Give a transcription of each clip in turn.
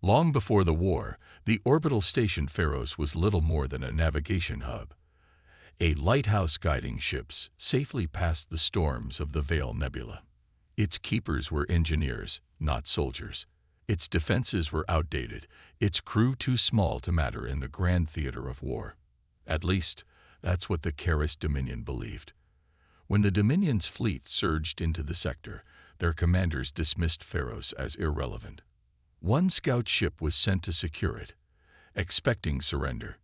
Long before the war, the orbital station Pharos was little more than a navigation hub, a lighthouse guiding ships safely past the storms of the Veil Nebula. Its keepers were engineers, not soldiers. Its defenses were outdated, its crew too small to matter in the grand theater of war. At least, that's what the Charis Dominion believed. When the Dominion's fleet surged into the sector, their commanders dismissed Pharos as irrelevant. One scout ship was sent to secure it, expecting surrender.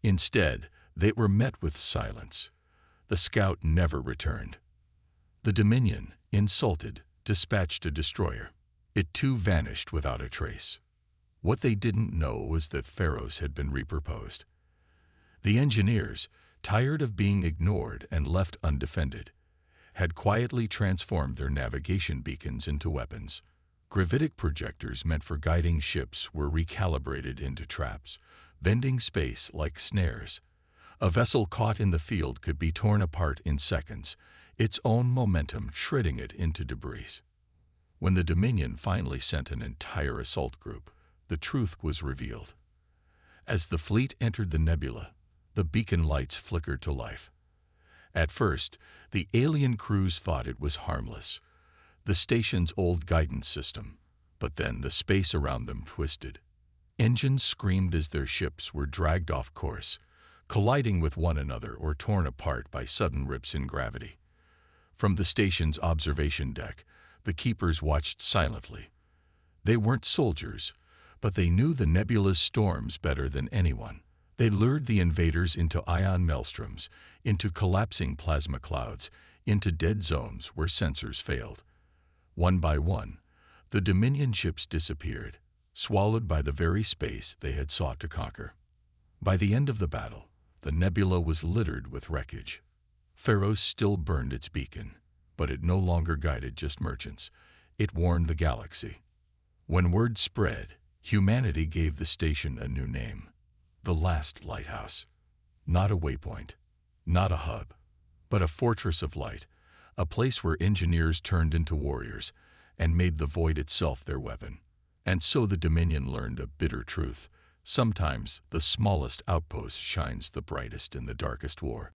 Instead, they were met with silence. The scout never returned. The Dominion, insulted, dispatched a destroyer. It too vanished without a trace. What they didn't know was that Pharos had been repurposed. The engineers, tired of being ignored and left undefended, had quietly transformed their navigation beacons into weapons. Gravitic projectors meant for guiding ships were recalibrated into traps, bending space like snares. A vessel caught in the field could be torn apart in seconds, its own momentum shredding it into debris. When the Dominion finally sent an entire assault group, the truth was revealed. As the fleet entered the nebula, the beacon lights flickered to life. At first, the alien crews thought it was harmless, the station's old guidance system, but then the space around them twisted. Engines screamed as their ships were dragged off course, colliding with one another or torn apart by sudden rips in gravity. From the station's observation deck, the keepers watched silently. They weren't soldiers, but they knew the nebula's storms better than anyone. They lured the invaders into ion maelstroms, into collapsing plasma clouds, into dead zones where sensors failed. One by one, the Dominion ships disappeared, swallowed by the very space they had sought to conquer. By the end of the battle, the nebula was littered with wreckage. Pharos still burned its beacon, but it no longer guided just merchants. It warned the galaxy. When word spread, humanity gave the station a new name: the Last Lighthouse. Not a waypoint, not a hub, but a fortress of light, a place where engineers turned into warriors and made the void itself their weapon. And so the Dominion learned a bitter truth: sometimes the smallest outpost shines the brightest in the darkest war.